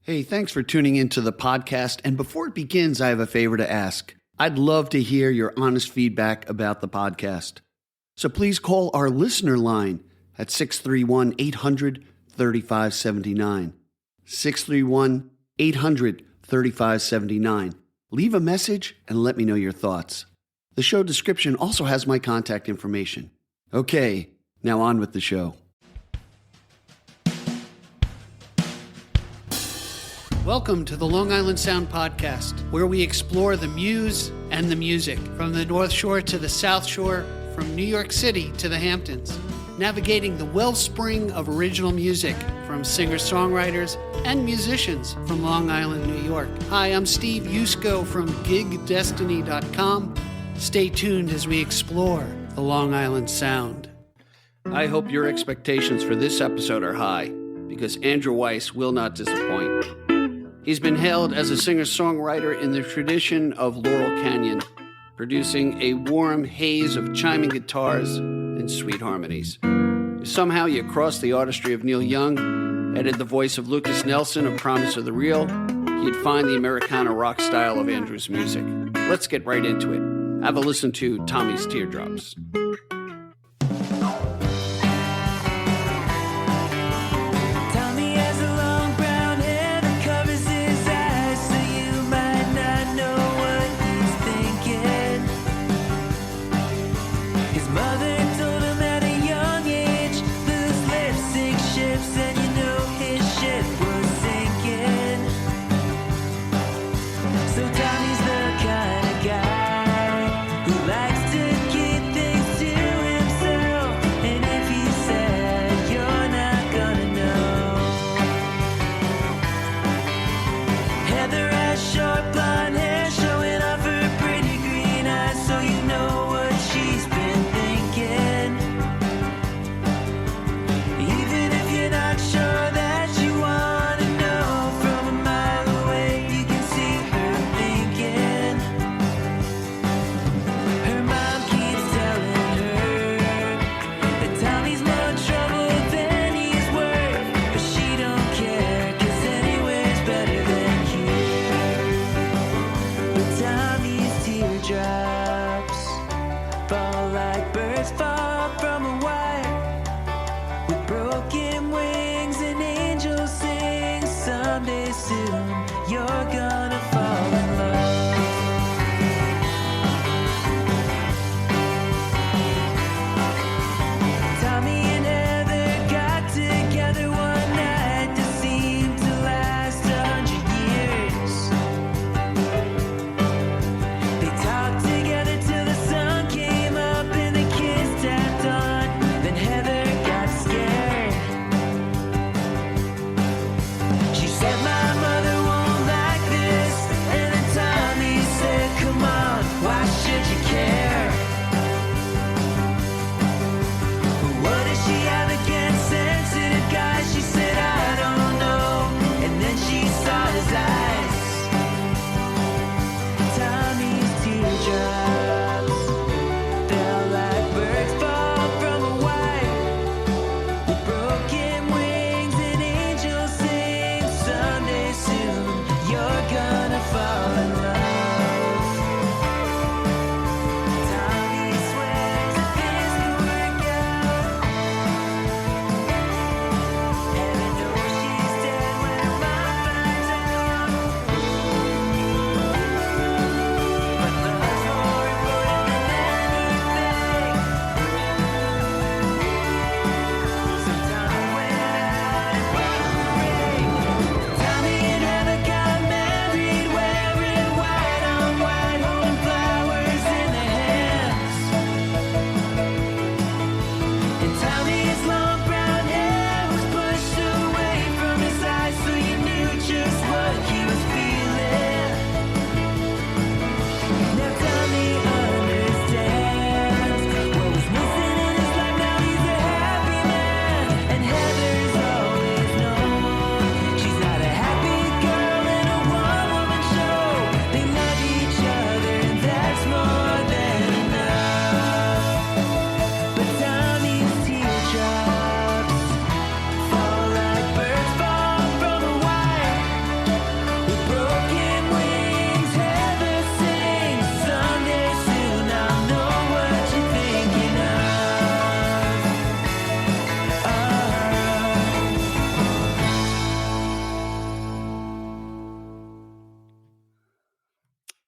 Hey, thanks for tuning into the podcast. And before it begins, I have a favor to ask. I'd love to hear your honest feedback about the podcast. So please call our listener line at 631-800-3579. 631-800-3579. Leave a message and let me know your thoughts. The show description also has my contact information. Okay, now on with the show. Welcome to the Long Island Sound Podcast, where we explore the muse and the music, from the North Shore to the South Shore, from New York City to the Hamptons, navigating the wellspring of original music from singer-songwriters and musicians from Long Island, New York. Hi, I'm Steve Yusko from gigdestiny.com. Stay tuned as we explore the Long Island Sound. I hope your expectations for this episode are high, because Andrew Weiss will not disappoint. He's been hailed as a singer-songwriter in the tradition of Laurel Canyon, producing a warm haze of chiming guitars and sweet harmonies. If somehow you crossed the artistry of Neil Young, added the voice of Lucas Nelson of Promise of the Real, you'd find the Americana rock style of Andrew's music. Let's get right into it. Have a listen to Tommy's Teardrops. Said my mother won't like this, and the time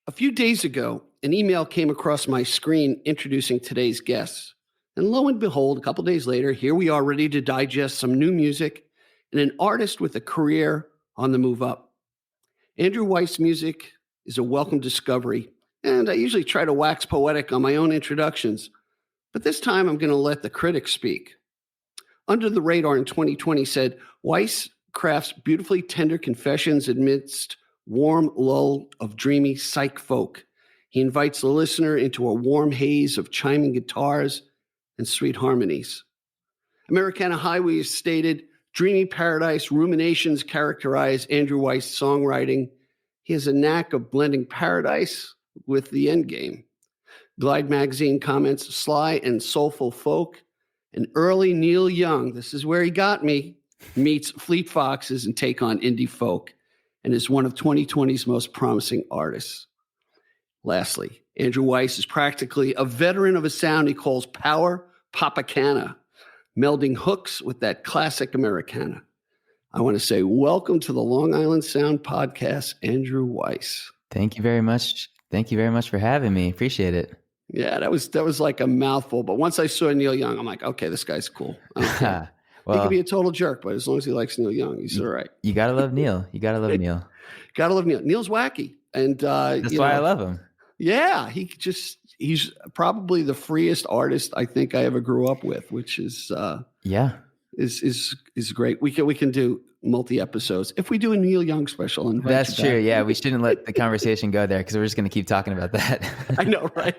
A few days ago, an email came across my screen introducing today's guests. And lo and behold, a couple days later, here we are ready to digest some new music and an artist with a career on the move up. Andrew Weiss music is a welcome discovery, and I usually try to wax poetic on my own introductions, but this time I'm going to let the critics speak. Under the Radar in 2020 said, Weiss crafts beautifully tender confessions amidst warm lull of dreamy psych-folk. He invites the listener into a warm haze of chiming guitars and sweet harmonies. Americana Highways stated, Dreamy paradise ruminations characterize Andrew Weiss songwriting. He has a knack of blending paradise with the end game. Glide magazine comments, sly and soulful folk. An early Neil Young, this is where he got me, meets Fleet Foxes and take on indie folk, and is one of 2020's most promising artists. Lastly, Andrew Weiss is practically a veteran of a sound he calls power pop-icana, melding hooks with that classic Americana. I want to say welcome to the Long Island Sound Podcast, Andrew Weiss. Thank you very much. Thank you very much for having me. Appreciate it. Yeah, that was like a mouthful. But once I saw Neil Young, I'm like, okay, this guy's cool. Well, he could be a total jerk, but as long as he likes Neil Young, he's all right. You gotta love Neil. You gotta love Neil. Gotta love Neil. Neil's wacky, and that's why I love him. Yeah, he's probably the freest artist I think I ever grew up with, which is is great. We can do multi episodes if we do a Neil Young special. That's true. Yeah, we shouldn't let the conversation go there because we're just going to keep talking about that. I know, right?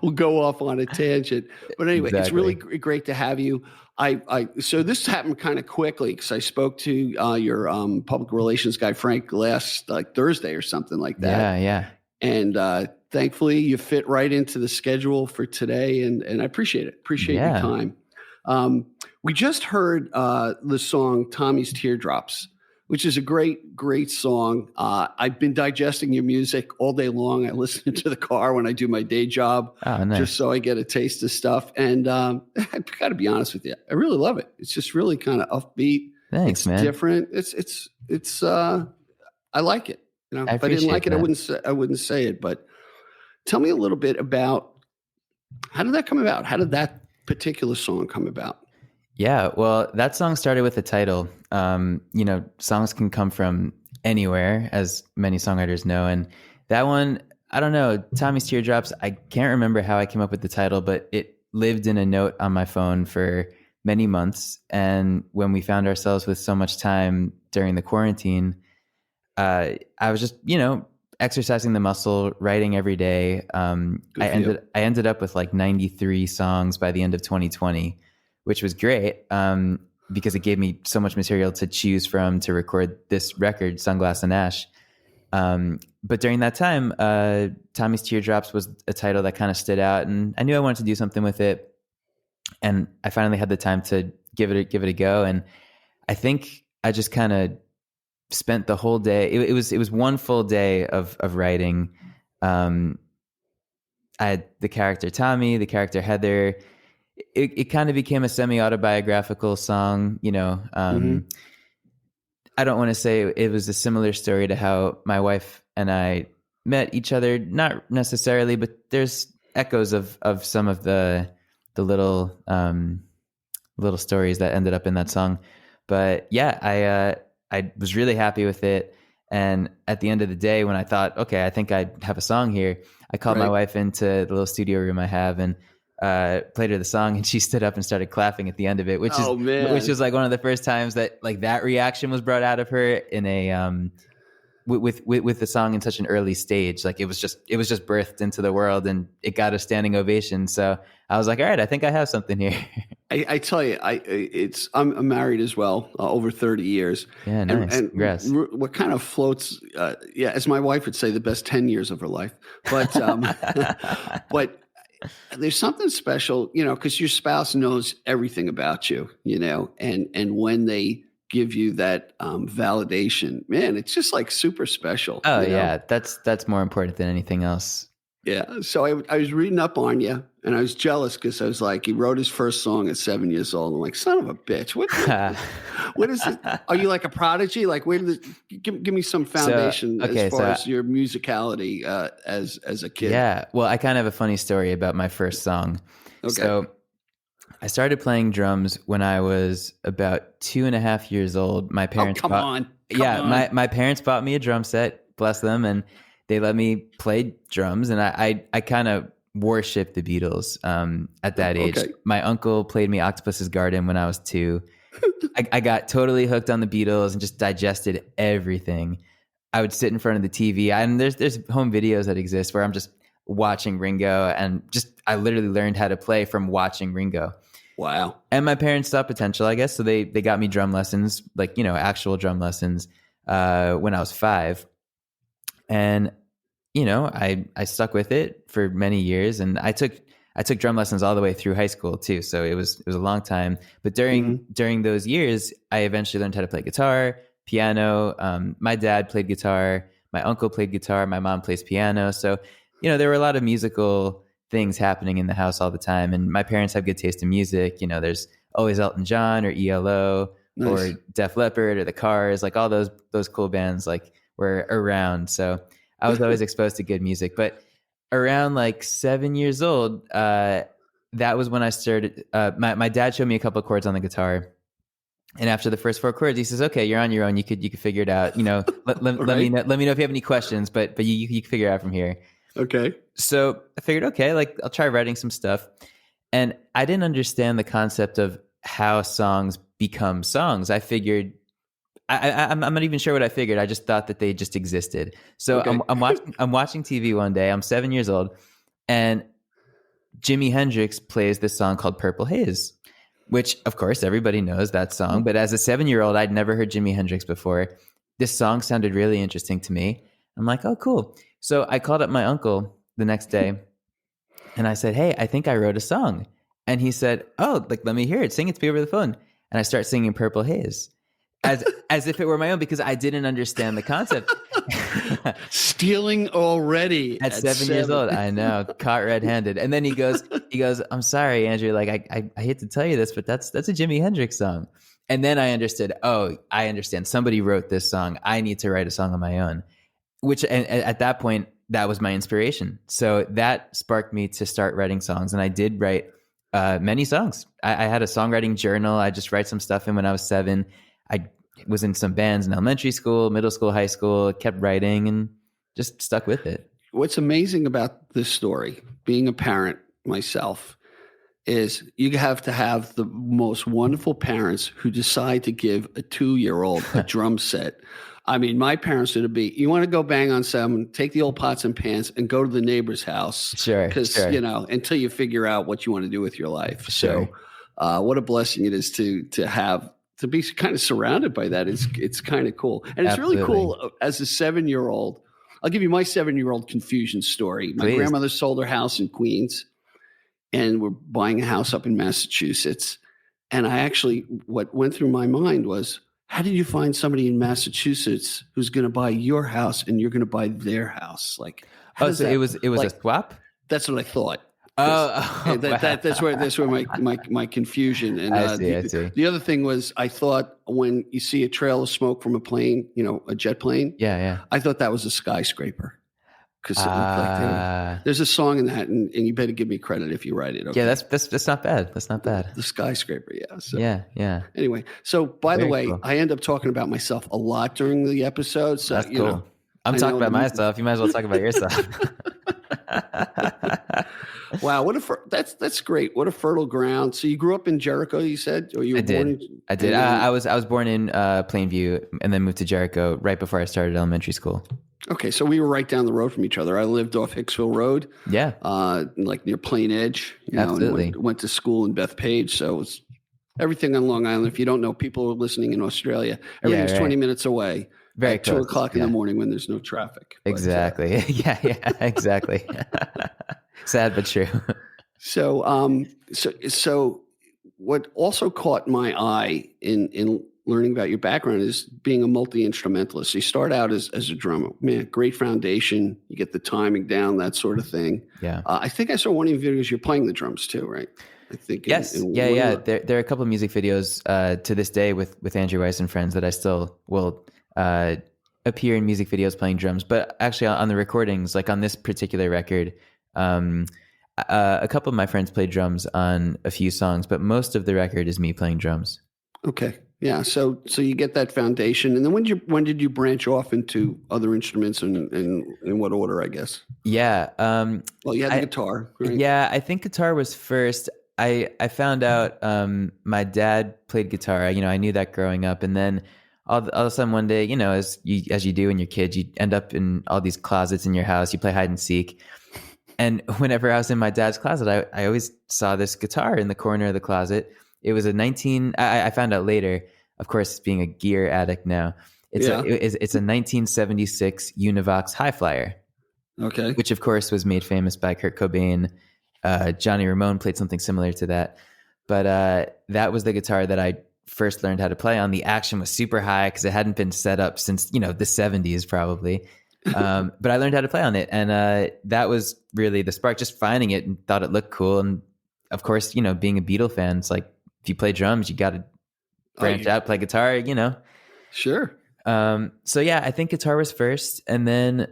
We'll go off on a tangent. But anyway, It's really great to have you. So this happened kind of quickly because I spoke to your public relations guy Frank last Thursday or something like that. Yeah. And thankfully, you fit right into the schedule for today, and I appreciate it. Appreciate your time. We just heard the song Tommy's Teardrops, which is a great song. I've been digesting your music all day long. I listen to the car when I do my day job, just so I get a taste of stuff. And I've got to be honest with you, I really love it. It's just really kind of upbeat. Thanks, it's man. Different. It's I like it. You know, if I didn't like it, I wouldn't say it. But tell me a little bit about how did that come about? How did that particular song come about? Yeah, well, that song started with the title. Songs can come from anywhere, as many songwriters know. And that one, I don't know, Tommy's Teardrops, I can't remember how I came up with the title, but it lived in a note on my phone for many months. And when we found ourselves with so much time during the quarantine, I was just, exercising the muscle, writing every day. I ended up with like 93 songs by the end of 2020, which was great because it gave me so much material to choose from to record this record, Sunglass and Ash. But during that time, Tommy's Teardrops was a title that kind of stood out, and I knew I wanted to do something with it. And I finally had the time to give it a go. And I think I just kind of spent the whole day. It was one full day of writing. I had the character Tommy, the character Heather. It kind of became a semi-autobiographical song, I don't want to say it was a similar story to how my wife and I met each other, not necessarily, but there's echoes of some of the little stories that ended up in that song. But yeah, I was really happy with it. And at the end of the day, when I thought, okay, I think I have a song here, I called my wife into the little studio room I have and played her the song, and she stood up and started clapping at the end of it, which was like one of the first times that like that reaction was brought out of her in a with the song in such an early stage. Like it was just birthed into the world, and it got a standing ovation. So I was like, all right, I think I have something here. I tell you, I'm married as well, over 30 years. Yeah, nice. And congrats. What kind of floats, as my wife would say, the best 10 years of her life. But but there's something special, because your spouse knows everything about you, and when they give you that validation, man, it's just like super special. Oh yeah, that's more important than anything else. Yeah. So I was reading up on you, and I was jealous because I was like, he wrote his first song at 7 years old. I'm like, son of a bitch. What is it? Are you like a prodigy? Like, where did give me some foundation as far as your musicality as a kid? Yeah. Well, I kind of have a funny story about my first song. Okay. So I started playing drums when I was about 2.5 years old. My parents Come on. My parents bought me a drum set, bless them, and they let me play drums, and I kind of worshipped the Beatles at that age. Okay. My uncle played me Octopus's Garden when I was 2. I got totally hooked on the Beatles and just digested everything. I would sit in front of the TV, and there's home videos that exist where I'm just watching Ringo, and I literally learned how to play from watching Ringo. Wow. And my parents saw potential, I guess, so they got me drum lessons, like, actual drum lessons when I was 5. And, I stuck with it for many years, and I took drum lessons all the way through high school too. So it was a long time, but during those years, I eventually learned how to play guitar, piano. My dad played guitar, my uncle played guitar, my mom plays piano. So, there were a lot of musical things happening in the house all the time. And my parents have good taste in music. There's always Elton John or ELO or Def Leppard or the Cars, like all those cool bands like were around. So I was always exposed to good music. But around like 7 years old, that was when I started. My dad showed me a couple of chords on the guitar. And after the first 4 chords, he says, "Okay, you're on your own. You could figure it out. Let me know if you have any questions, but you can figure it out from here." Okay. So I figured, okay, like I'll try writing some stuff. And I didn't understand the concept of how songs become songs. I figured, I'm not even sure what I figured. I just thought that they just existed. So okay. I'm watching TV one day. I'm 7 years old, and Jimi Hendrix plays this song called Purple Haze, which of course everybody knows that song. But as a 7-year-old, I'd never heard Jimi Hendrix before. This song sounded really interesting to me. I'm like, oh, cool. So I called up my uncle the next day, and I said, "Hey, I think I wrote a song." And he said, "Oh, like, let me hear it. Sing it to me over the phone." And I start singing Purple Haze as if it were my own, because I didn't understand the concept. Stealing already at 7 years old. I know, caught red-handed. And then he goes, "I'm sorry, Andrew. Like, I hate to tell you this, but that's a Jimi Hendrix song." And then I understood. Oh, I understand. Somebody wrote this song. I need to write a song on my own. And at that point, that was my inspiration. So that sparked me to start writing songs. And I did write many songs. I had a songwriting journal. I just write some stuff in when I was 7. I was in some bands in elementary school, middle school, high school, kept writing and just stuck with it. What's amazing about this story, being a parent myself, is you have to have the most wonderful parents who decide to give a 2-year-old a drum set. I mean, my parents would be, you want to go bang on someone, take the old pots and pans and go to the neighbor's house. Sure. Because, until you figure out what you want to do with your life. Sure. So what a blessing it is to be kind of surrounded by that. It's kind of cool. And it's Absolutely. Really cool as a 7-year-old. I'll give you my 7-year-old confusion story. My Please. Grandmother sold her house in Queens, and we're buying a house up in Massachusetts. And what went through my mind was, how did you find somebody in Massachusetts who's going to buy your house and you're going to buy their house? Like, so it was like, a swap? That's what I thought. Oh, that's where my confusion. And I see. The other thing was, I thought when you see a trail of smoke from a plane, a jet plane. Yeah. I thought that was a skyscraper. Because there's a song in that, and you better give me credit if you write it. Okay? Yeah, that's not bad. That's not bad. The skyscraper, yeah. So, yeah. Anyway, so by the way, cool. I end up talking about myself a lot during the episode. So that's cool. I'm talking about myself. You might as well talk about yourself. Wow, that's great. What a fertile ground. So you grew up in Jericho, you said, or you were born in? I did. I was born in Plainview, and then moved to Jericho right before I started elementary school. Okay, so we were right down the road from each other. I lived off Hicksville Road. Yeah. Like near Plain Edge. Absolutely. Went to school in Bethpage, so it was everything on Long Island. If you don't know, people are listening in Australia. Everything's 20 minutes away. Very at 2 o'clock in the morning when there's no traffic. Exactly. Yeah, exactly. Sad but true. So what also caught my eye in learning about your background is being a multi-instrumentalist. You start out as a drummer. Man, great foundation. You get the timing down, that sort of thing. Yeah. I think I saw one of your videos. You're playing the drums too, right? I think. Yes. Yeah. There are a couple of music videos to this day with Andrew Weiss and friends that I still will appear in music videos playing drums. But actually on the recordings, like on this particular record, a couple of my friends played drums on a few songs, but most of the record is me playing drums. Okay. Yeah. So you get that foundation. And then when did you branch off into other instruments and in what order, I guess? Yeah. Well, you had the guitar, right? Yeah, I think guitar was first. I found out my dad played guitar. I knew that growing up. And then all of a sudden one day, as you do when you're kids, you end up in all these closets in your house. You play hide and seek. And whenever I was in my dad's closet, I always saw this guitar in the corner of the closet. It was I found out later, of course, being a gear addict now, it's a 1976 Univox High Flyer. Okay. Which of course was made famous by Kurt Cobain. Johnny Ramone played something similar to that. But that was the guitar that I first learned how to play on. The action was super high because it hadn't been set up since, the 70s probably. But I learned how to play on it. And that was really the spark, just finding it and thought it looked cool. And of course, being a Beatle fan, it's like, if you play drums, you got to branch out, play guitar, Sure. So yeah, I think guitar was first. And then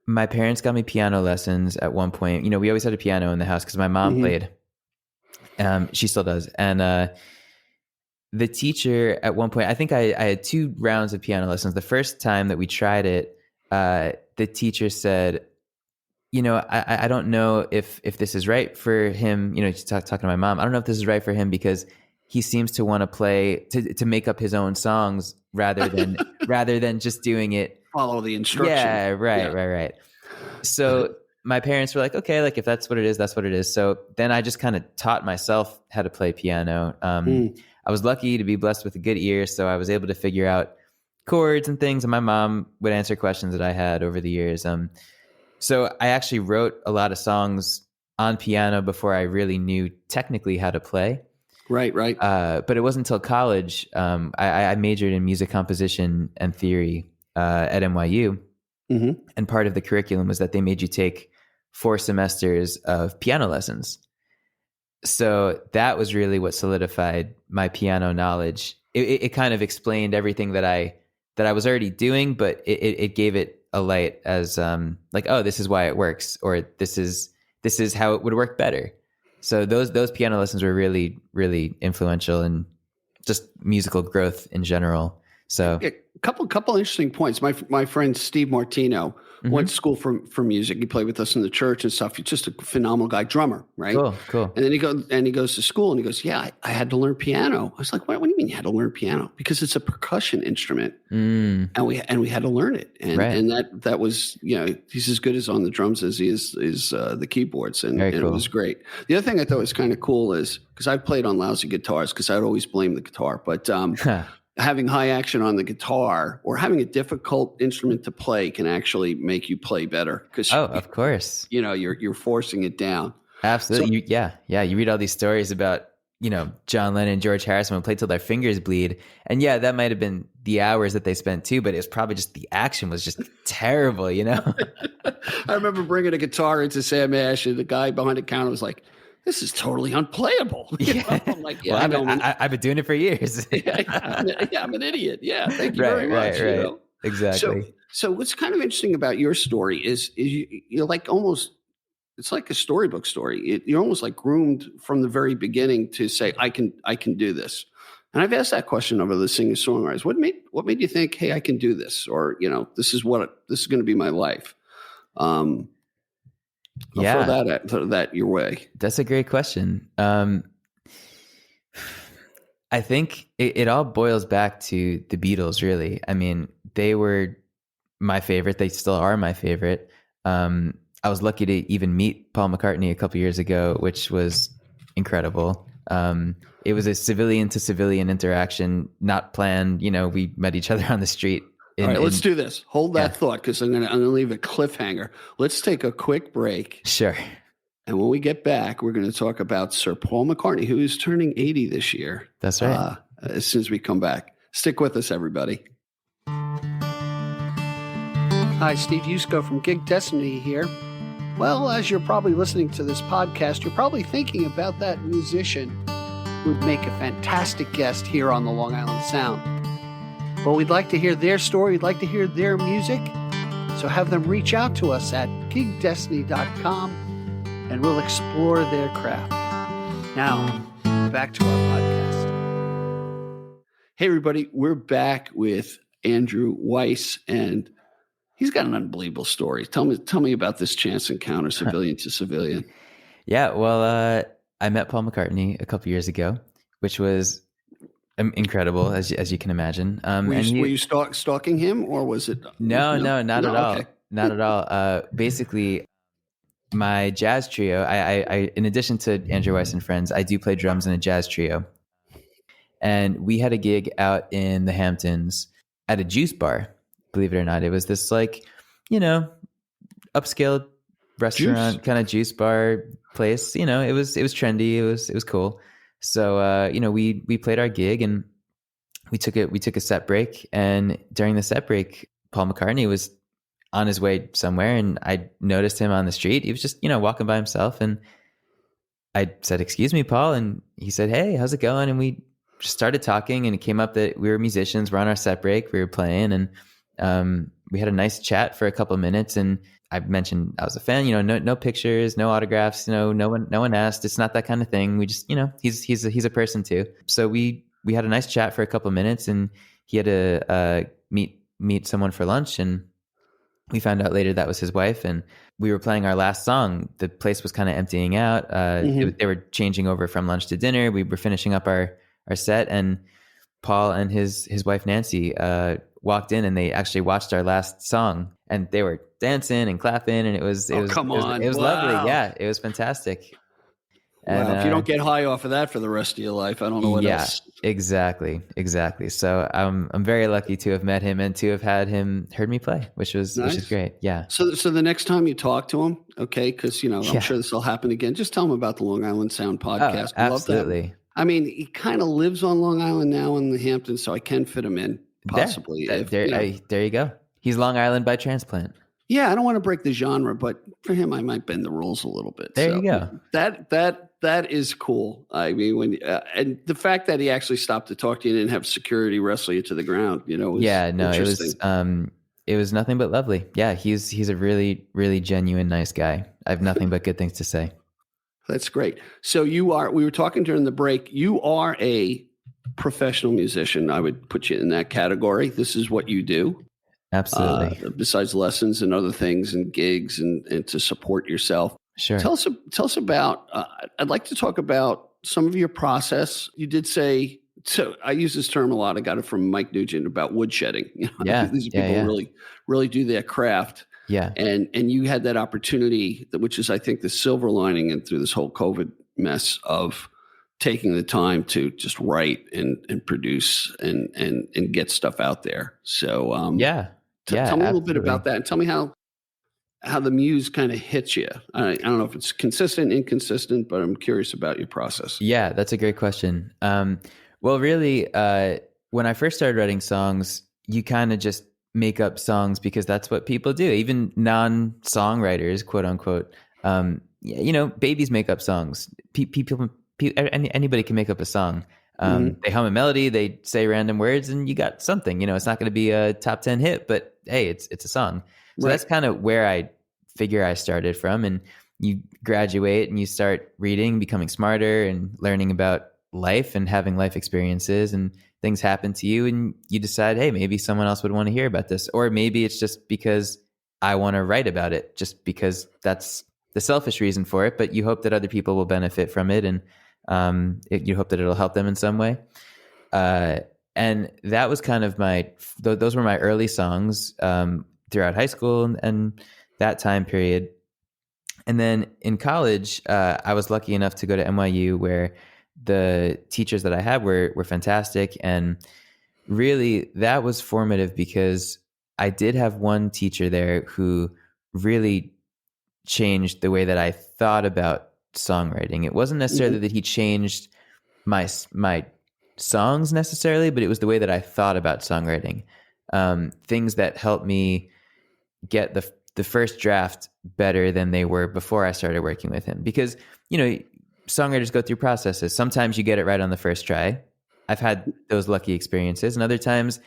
my parents got me piano lessons at one point. We always had a piano in the house because my mom played. She still does. And the teacher at one point, I think I had 2 rounds of piano lessons. The first time that we tried it, the teacher said, I don't know if this is right for him. She's talking to my mom. I don't know if this is right for him because he seems to want to play to make up his own songs rather than just doing it. Follow the instructions. Yeah, right. So my parents were like, okay, like if that's what it is, that's what it is. So then I just kind of taught myself how to play piano. I was lucky to be blessed with a good ear, so I was able to figure out chords and things, and my mom would answer questions that I had over the years. So I actually wrote a lot of songs on piano before I really knew technically how to play. Right. But it wasn't until college. I majored in music composition and theory at NYU. Mm-hmm. And part of the curriculum was that they made you take 4 semesters of piano lessons. So that was really what solidified my piano knowledge. It kind of explained everything that I was already doing, but it gave it a light as like, oh, this is why it works, or this is how it would work better. So those piano lessons were really, really influential in just musical growth in general. So a couple interesting points. My friend Steve Martino went to school for music. He played with us in the church and stuff. He's just a phenomenal guy, drummer, right? Cool. And then he goes to school and he goes, yeah, I had to learn piano. I was like, what do you mean you had to learn piano? Because it's a percussion instrument, and we had to learn it. And that was, he's as good as on the drums as he is the keyboards, and it was great. The other thing I thought was kind of cool is because I played on lousy guitars because I'd always blame the guitar, but having high action on the guitar or having a difficult instrument to play can actually make you play better. Because of course, you're forcing it down. Absolutely. So, you read all these stories about John Lennon and George Harrison would play till their fingers bleed, and that might have been the hours that they spent too, but it was probably just the action was just terrible. I remember bringing a guitar into Sam Ash, and the guy behind the counter was like, this is totally unplayable. I'm like, I've been doing it for years. I'm an idiot. Yeah, thank you very much. Right. Exactly. So what's kind of interesting about your story is you're like almost, it's like a storybook story. You're almost like groomed from the very beginning to say, I can do this. And I've asked that question of other singer-songwriters. What made you think, hey, I can do this? Or, this is going to be my life. Throw that your way. That's a great question. I think it all boils back to the Beatles, really. I mean, they were my favorite. They still are my favorite. I was lucky to even meet Paul McCartney a couple years ago, which was incredible. It was a civilian to civilian interaction, not planned. We met each other on the street. All right, let's do this. Hold that thought, because I'm gonna leave a cliffhanger. Let's take a quick break. Sure. And when we get back, we're going to talk about Sir Paul McCartney, who is turning 80 this year. That's right. as soon as we come back. Stick with us, everybody. Hi, Steve Yusko from Gig Destiny here. Well, as you're probably listening to this podcast, you're probably thinking about that musician who would make a fantastic guest here on the Long Island Sound. Well, we'd like to hear their story. We'd like to hear their music. So have them reach out to us at gigdestiny.com and we'll explore their craft. Now, back to our podcast. Hey, everybody. We're back with Andrew Weiss, and he's got an unbelievable story. Tell me about this chance encounter, civilian to civilian. Yeah, well, I met Paul McCartney a couple years ago, which was incredible, as you can imagine. Were you stalking him, or was it? No, not at all. Okay. Not at all. Basically, my jazz trio, I in addition to Andrew Weiss and Friends, I do play drums in a jazz trio. And we had a gig out in the Hamptons at a juice bar, believe it or not. It was this upscale restaurant kind of juice bar place. It was trendy. It was cool. So, we played our gig and we took a set break. And during the set break, Paul McCartney was on his way somewhere, and I noticed him on the street. He was just, walking by himself, and I said, "Excuse me, Paul." And he said, "Hey, how's it going?" And we just started talking, and it came up that we were musicians. We're on our set break. We were playing, and we had a nice chat for a couple of minutes. And I mentioned I was a fan. No pictures, no autographs. No one asked. It's not that kind of thing. We just, he's a person too. So we had a nice chat for a couple of minutes, and he had to meet someone for lunch, and we found out later that was his wife. And we were playing our last song. The place was kind of emptying out. They were changing over from lunch to dinner. We were finishing up our set, and Paul and his wife Nancy walked in, and they actually watched our last song, and they were dancing and clapping, and it was lovely. Yeah, it was fantastic. And, if you don't get high off of that for the rest of your life, I don't know what else. Exactly. So I'm very lucky to have met him and to have had him heard me play, which is great. Yeah. So the next time you talk to him, okay, because I'm sure this will happen again. Just tell him about the Long Island Sound podcast. Oh, absolutely. Love that. I mean, he kind of lives on Long Island now in the Hamptons, so I can fit him in possibly. There you go. He's Long Island by transplant. Yeah, I don't want to break the genre, but for him, I might bend the rules a little bit. There you go. That is cool. I mean, and the fact that he actually stopped to talk to you and didn't have security wrestle you to the ground, it was nothing but lovely. Yeah, he's a really, really genuine, nice guy. I have nothing but good things to say. That's great. So we were talking during the break, you are a professional musician. I would put you in that category. This is what you do. Absolutely. Besides lessons and other things and gigs and to support yourself. Sure. Tell us about, I'd like to talk about some of your process. You did say, so I use this term a lot. I got it from Mike Nugent about woodshedding. Yeah. These people really, really do their craft. Yeah. And you had that opportunity, which is, I think, the silver lining and through this whole COVID mess of taking the time to just write and produce and get stuff out there. So, tell me a little bit about that, and tell me how the muse kind of hits you. I don't know if it's consistent, inconsistent, but I'm curious about your process. Yeah, that's a great question. Well, really, when I first started writing songs, you kind of just make up songs because that's what people do. Even non-songwriters, quote unquote, babies make up songs. Anybody can make up a song. They hum a melody, they say random words, and you got something. It's not going to be a top 10 hit, but hey, it's a song. So that's kind of where I figure I started from. And you graduate and you start reading, becoming smarter and learning about life and having life experiences, and things happen to you and you decide, hey, maybe someone else would want to hear about this. Or maybe it's just because I want to write about it, just because that's the selfish reason for it, but you hope that other people will benefit from it, and you hope that it'll help them in some way. And that was kind of those were my early songs throughout high school and that time period. And then in college, I was lucky enough to go to NYU, where the teachers that I had were fantastic. And really that was formative because I did have one teacher there who really changed the way that I thought about songwriting. It wasn't necessarily that he changed my songs necessarily, but it was the way that I thought about songwriting. Things that helped me get the first draft better than they were before I started working with him. Because, songwriters go through processes. Sometimes you get it right on the first try. I've had those lucky experiences. And other times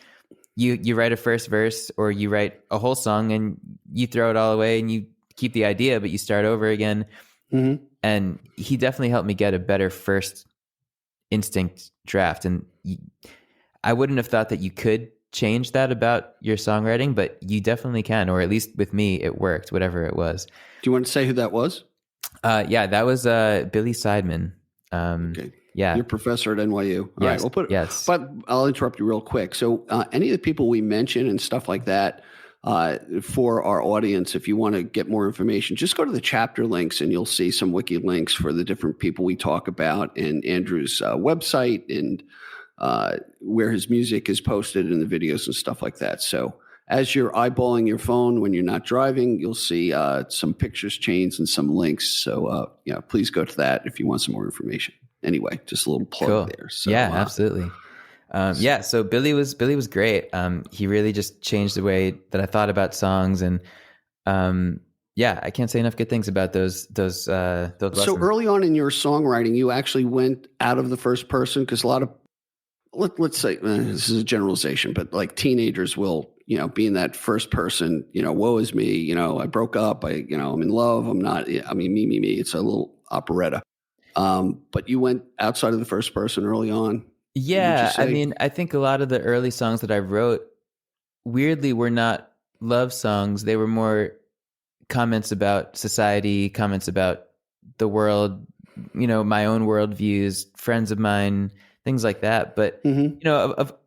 you write a first verse or you write a whole song and you throw it all away and you keep the idea, but you start over again. Mm-hmm. And he definitely helped me get a better first instinct draft. And I wouldn't have thought that you could change that about your songwriting, but you definitely can, or at least with me, it worked, whatever it was. Do you want to say who that was? Yeah, that was Billy Seidman. Okay. Yeah. Your professor at NYU. All yes. right, we'll put yes. But I'll interrupt you real quick. So any of the people we mention and stuff like that, for our audience, if you want to get more information, just go to the chapter links and you'll see some wiki links for the different people we talk about and Andrew's website and where his music is posted and the videos and stuff like that. So as you're eyeballing your phone when you're not driving, you'll see some pictures changed and some links. So please go to that if you want some more information. Anyway, just a little plug there. So, yeah, absolutely. So Billy was great. He really just changed the way that I thought about songs, and I can't say enough good things about those lessons. So early on in your songwriting, you actually went out of the first person, because a lot of let's say this is a generalization, but like teenagers will be in that first person. Woe is me. I broke up. I'm in love. I'm not. I mean, me. It's a little operetta. But you went outside of the first person early on. Yeah, I mean, I think a lot of the early songs that I wrote, weirdly, were not love songs. They were more comments about society, comments about the world, my own worldviews, friends of mine, things like that. But, in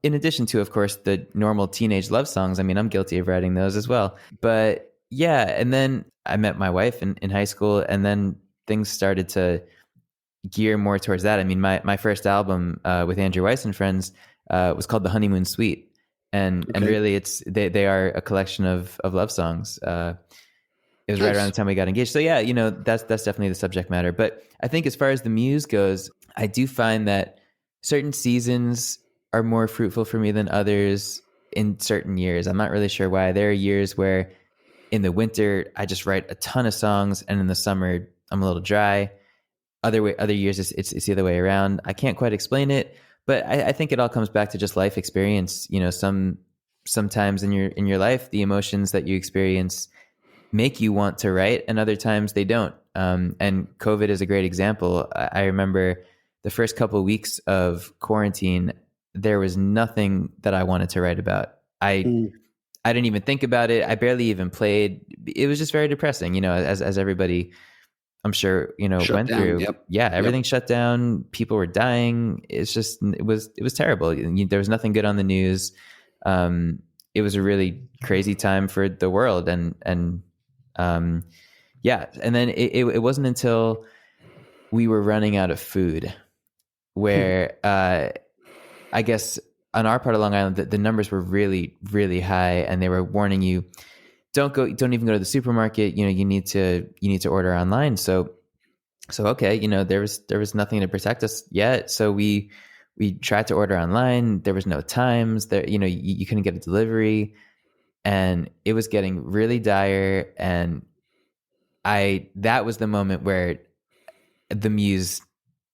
addition to, of course, the normal teenage love songs, I mean, I'm guilty of writing those as well. But yeah, and then I met my wife in high school, and then things started to gear more towards that. I mean, my first album with Andrew Weiss and friends was called The Honeymoon Suite, and really they are a collection of love songs. It was right around the time we got engaged. So yeah, that's definitely the subject matter. But I think as far as the muse goes, I do find that certain seasons are more fruitful for me than others in certain years. I'm not really sure why. There are years where in the winter I just write a ton of songs, and in the summer I'm a little dry. Other years it's the other way around. I can't quite explain it, but I think it all comes back to just life experience. Sometimes in your life, the emotions that you experience make you want to write, and other times they don't. And COVID is a great example. I remember the first couple of weeks of quarantine, there was nothing that I wanted to write about. I didn't even think about it. I barely even played. It was just very depressing, as everybody, I'm sure, went through. Yep. Yeah, everything shut down. People were dying. It was terrible. There was nothing good on the news. It was a really crazy time for the world, and then it wasn't until we were running out of food where I guess on our part of Long Island, the numbers were really, really high, and they were warning you, don't even go to the supermarket. You need to order online. So okay, there was nothing to protect us yet. So we tried to order online. There was no times there. You couldn't get a delivery, and it was getting really dire. And that was the moment where the muse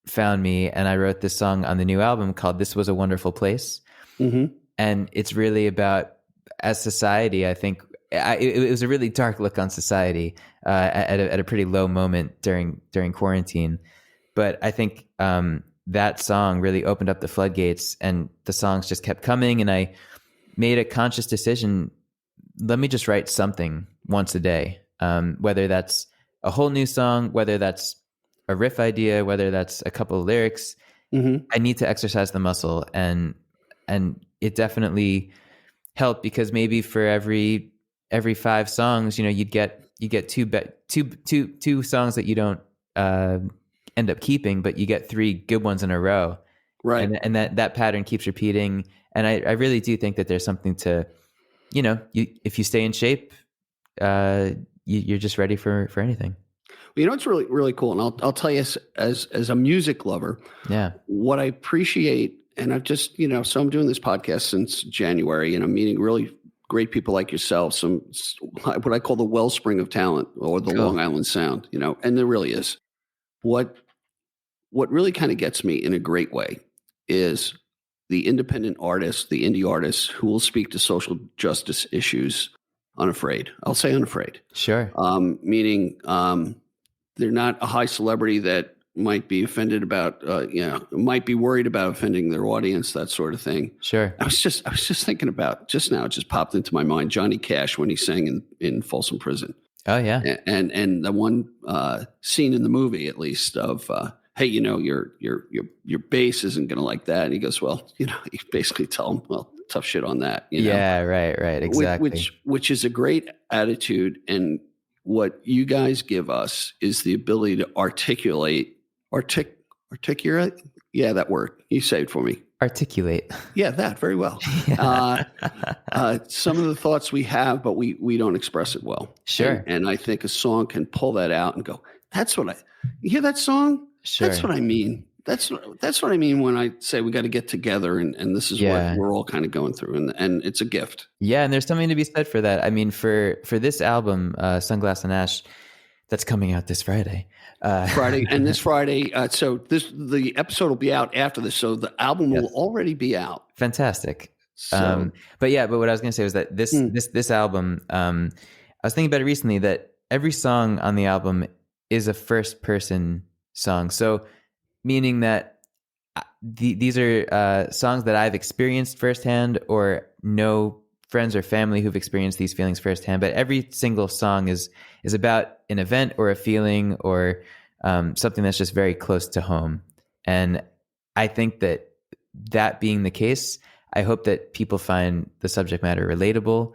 found me, and I wrote this song on the new album called "This Was a Wonderful Place." Mm-hmm. And it's really about, as society, I think. It was a really dark look on society at a pretty low moment during quarantine, but I think that song really opened up the floodgates, and the songs just kept coming. And I made a conscious decision: let me just write something once a day, whether that's a whole new song, whether that's a riff idea, whether that's a couple of lyrics. Mm-hmm. I need to exercise the muscle, and it definitely helped, because maybe for every 5 songs, you'd get two songs that you don't end up keeping, but you get 3 good ones in a row, right? And that pattern keeps repeating. And I really do think that there's something to, if you stay in shape, you're just ready for anything. Well, it's really, really cool, and I'll tell you, as a music lover, yeah, what I appreciate and I've just, so I'm doing this podcast since January, and I'm meeting really great people like yourself, some what I call the wellspring of talent, or the Cool. Long Island Sound, and there really is. What really kind of gets me in a great way is the independent artists, the indie artists who will speak to social justice issues unafraid. I'll say unafraid. Sure. Meaning they're not a high celebrity that might be offended about, might be worried about offending their audience, that sort of thing. Sure. I was just thinking about just now, it just popped into my mind, Johnny Cash when he sang in Folsom Prison. Oh yeah. And the one scene in the movie, at least, of hey, your bass isn't going to like that. And he goes, well, you basically tell him, well, tough shit on that. Yeah, right, exactly. Which is a great attitude, and what you guys give us is the ability to articulate. Yeah, that word. You say it for me. Articulate. Yeah, that very well. Some of the thoughts we have, but we don't express it well. Sure. And I think a song can pull that out and go, you hear that song? Sure. That's what I mean. That's what I mean when I say we got to get together, and this is what we're all kind of going through, and it's a gift. Yeah, and there's something to be said for that. I mean, for this album, Sunglass and Ash, that's coming out this Friday. This Friday. So the episode will be out after this. So the album will already be out. Fantastic. So, but what I was going to say was that this album, I was thinking about it recently, that every song on the album is a first person song. So meaning that these are songs that I've experienced firsthand, or know friends or family who've experienced these feelings firsthand. But every single song is about an event or a feeling, or something that's just very close to home. And I think that being the case, I hope that people find the subject matter relatable,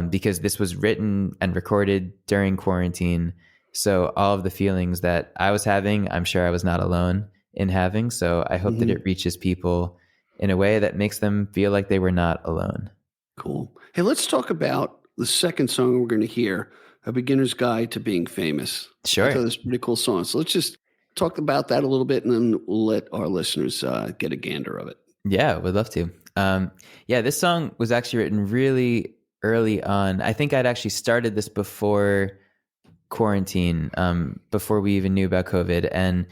because this was written and recorded during quarantine. So all of the feelings that I was having, I'm sure I was not alone in having. So I hope that it reaches people in a way that makes them feel like they were not alone. Cool. Hey, let's talk about the second song we're going to hear, A Beginner's Guide to Being Famous. Sure. I thought this a pretty cool song. So let's just talk about that a little bit, and then we'll let our listeners get a gander of it. Yeah, would love to. This song was actually written really early on. I think I'd actually started this before quarantine, before we even knew about COVID, and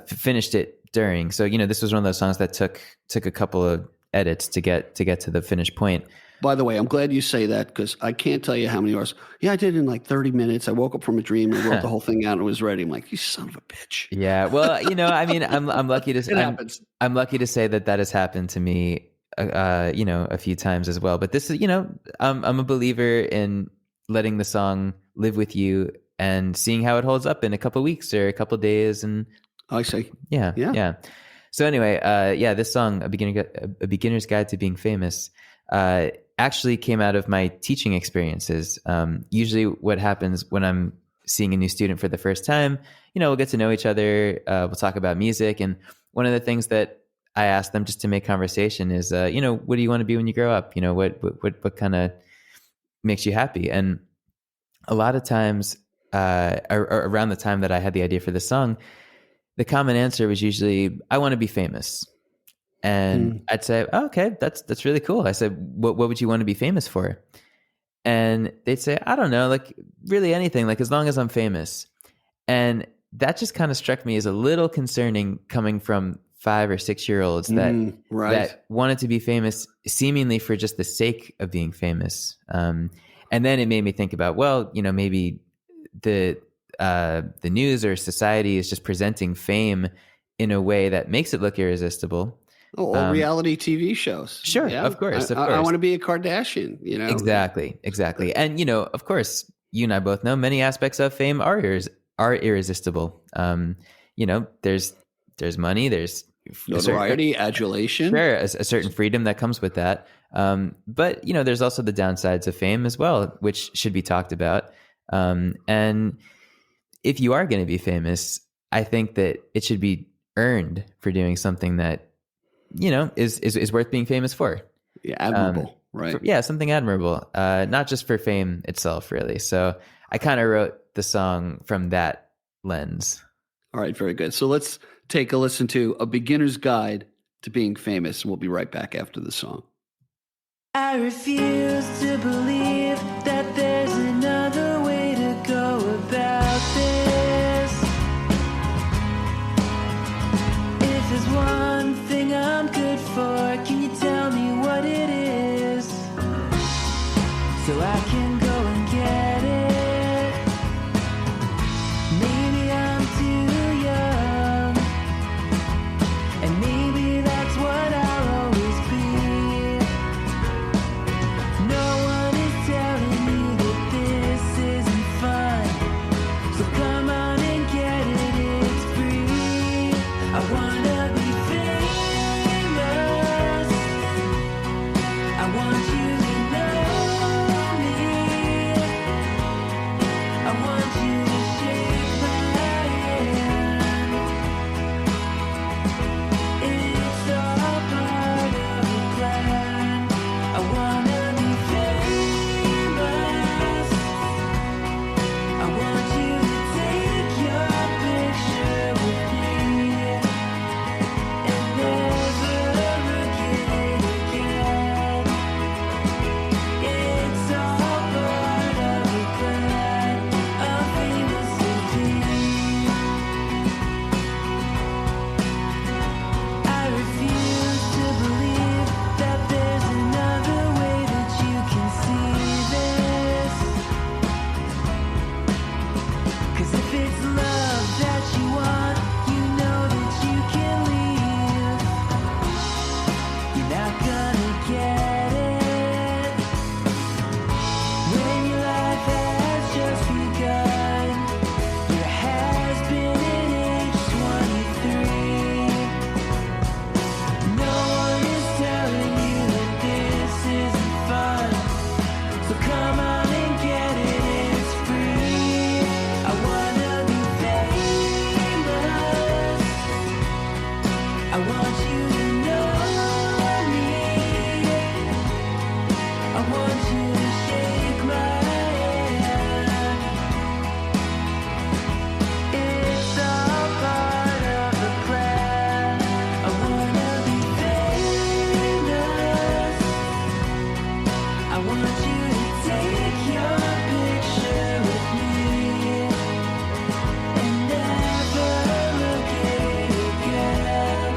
finished it during. So, this was one of those songs that took a couple of edits to get to the finished point. By the way, I'm glad you say that, because I can't tell you how many hours. Yeah, I did it in like 30 minutes. I woke up from a dream and wrote the whole thing out and it was ready. I'm like, you son of a bitch. Yeah. Well, I mean, I'm lucky to happens. I'm lucky to say that has happened to me, a few times as well. But this is, I'm a believer in letting the song live with you and seeing how it holds up in a couple of weeks or a couple of days. And I see. Yeah. So anyway, this song, A Beginner's Guide to Being Famous, actually came out of my teaching experiences. Usually what happens when I'm seeing a new student for the first time, we'll get to know each other. We'll talk about music. And one of the things that I ask them just to make conversation is, what do you want to be when you grow up? What kind of makes you happy? And a lot of times, around the time that I had the idea for the song, the common answer was usually, I want to be famous. And I'd say, oh, okay, that's really cool. I said, what would you want to be famous for? And they'd say, I don't know, like really anything, like as long as I'm famous. And that just kind of struck me as a little concerning, coming from 5 or 6 year olds that wanted to be famous seemingly for just the sake of being famous. And then it made me think about, well, maybe the news or society is just presenting fame in a way that makes it look irresistible. Or reality TV shows. Sure, yeah. Of course. I want to be a Kardashian, Exactly. And, of course, you and I both know many aspects of fame are irresistible. There's money, there's notoriety, adulation. Sure, a certain freedom that comes with that. But, there's also the downsides of fame as well, which should be talked about. And if you are going to be famous, I think that it should be earned for doing something that, is worth being famous for. Yeah, admirable, right? Something admirable, not just for fame itself, really. So I kind of wrote the song from that lens. All right, very good. So let's take a listen to A Beginner's Guide to being famous. We'll be right back after the song. I refuse to believe that there's another way to go about this. If there's one thing I'm good for, can you tell me what it is? So I can go and get it. Maybe I'm too young, and maybe that's what I'll always be. No one is telling me that this isn't fun, so come on and get it, it's free. I wanna be famous, I want you to know me, I want you to shake my hand. It's all part of the plan. I wanna be famous, I want you to take your picture with me and never look at it again. It's all part of the plan. I'm famous to be. I refuse to believe that there's another way that you can see this. 'Cause if it's love that you want, you know that you can leave. You're not gonna get it when your life has just begun. Your has been at age 23. No one is telling you that this isn't fun, so come on and get it, it's free. I wanna be famous, I want you to know me, I want you to shake my hand. It's all part of the plan. I wanna be famous, I want you to take your picture with me and never look at it again.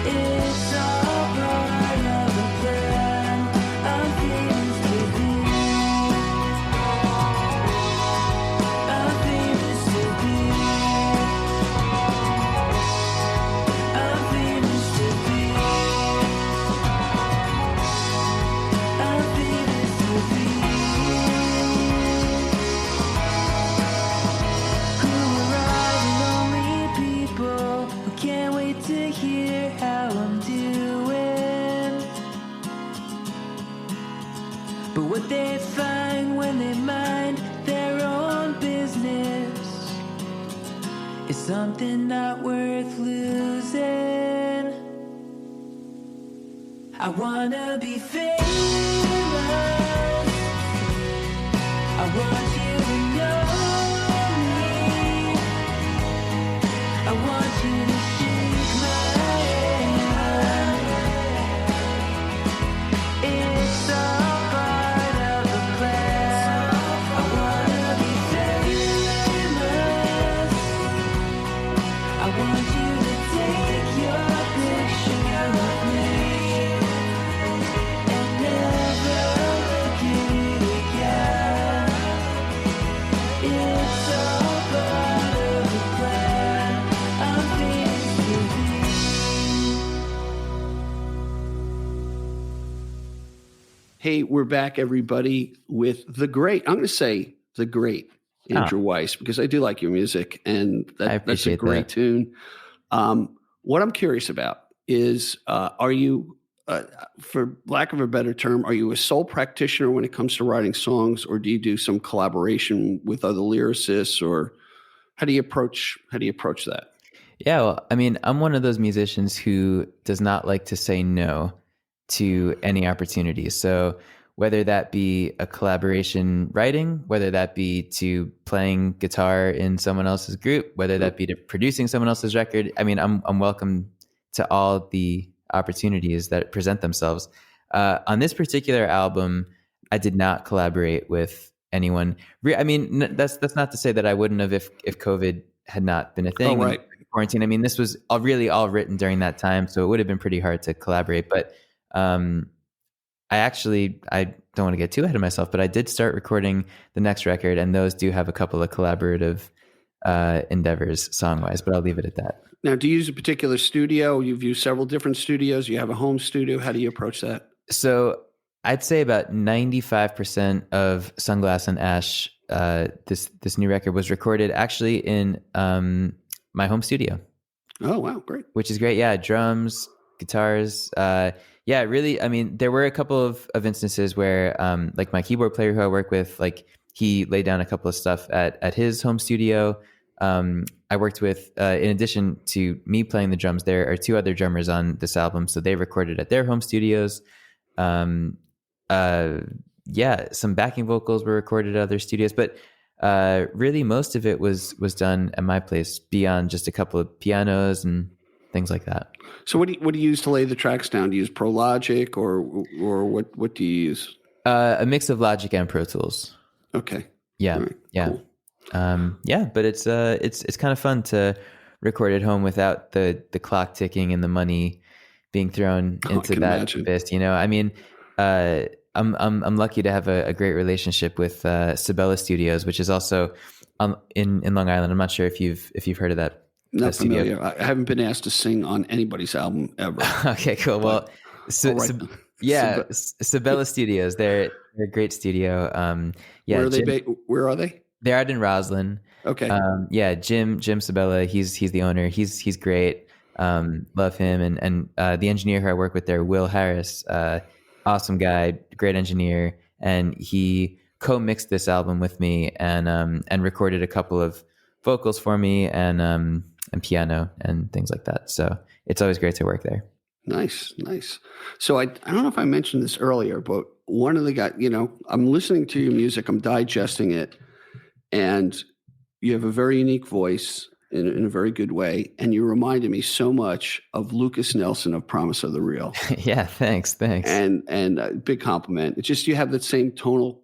It's all part of the plan. I'm famous to be. I'm famous to be. I'm famous to be. I'm famous to be. Who are the lonely people who can't wait to hear how I'm doing? But what they find when they mind their own business is something not worth losing. I wanna be famous, I want you to know me, I want you to shake my hand. It's all part of the plan. I wanna be famous, I want you to take your picture with me and never look at it again. It's all part of the plan. I'm famous to be. Hey, we're back, everybody, with the great, I'm going to say the great Andrew Weiss, because I do like your music, and I that's a appreciate great that. tune. What I'm curious about is, are you, for lack of a better term, are you a sole practitioner when it comes to writing songs, or do you do some collaboration with other lyricists, or how do you approach that? Yeah, well, I mean, I'm one of those musicians who does not like to say no to any opportunity. So whether that be a collaboration writing, whether that be to playing guitar in someone else's group, whether that be to producing someone else's record, I mean, I'm welcome to all the opportunities that present themselves. On this particular album, I did not collaborate with anyone. I mean, that's not to say that I wouldn't have if COVID had not been a thing. Oh, right. Quarantine. I mean, this was really all written during that time, so it would have been pretty hard to collaborate. But I don't want to get too ahead of myself, but I did start recording the next record, and those do have a couple of collaborative endeavors song-wise, but I'll leave it at that. Now, do you use a particular studio? You've used several different studios. You have a home studio. How do you approach that? So I'd say about 95% of Sunglass and Ash, this new record, was recorded actually in my home studio. Oh, wow. Great. Which is great. Yeah. Drums, guitars. Yeah, really. I mean, there were a couple of instances where like my keyboard player who I work with, like he laid down a couple of stuff at his home studio. I worked with, in addition to me playing the drums, there are two other drummers on this album. So they recorded at their home studios. Yeah, some backing vocals were recorded at other studios, but really most of it was done at my place, beyond just a couple of pianos and things like that. So what do you use to lay the tracks down? Do you use Pro Logic or what do you use? A mix of Logic and Pro Tools. Okay. Yeah. Right. Yeah. Cool. Yeah, but it's kind of fun to record at home without the clock ticking and the money being thrown into that abyss. You know, I mean, I'm lucky to have a great relationship with Sabella Studios, which is also in Long Island. I'm not sure if you've heard of that. Not familiar. I haven't been asked to sing on anybody's album ever. Okay, cool. Well, Sabella Studios, they're a great studio. Yeah, where are they? Where are they? They're out in Roslyn. Okay. Yeah, Jim Sabella, he's the owner. He's great. Love him, and the engineer who I work with there, Will Harris, awesome guy, great engineer, and he co-mixed this album with me and recorded a couple of vocals for me and piano and things like that. So it's always great to work there. Nice. So I don't know if I mentioned this earlier, but one of the guys, I'm listening to your music, I'm digesting it, and you have a very unique voice in a very good way, and you reminded me so much of Lucas Nelson of Promise of the Real. Yeah, thanks. And a big compliment. It's just you have that same tonal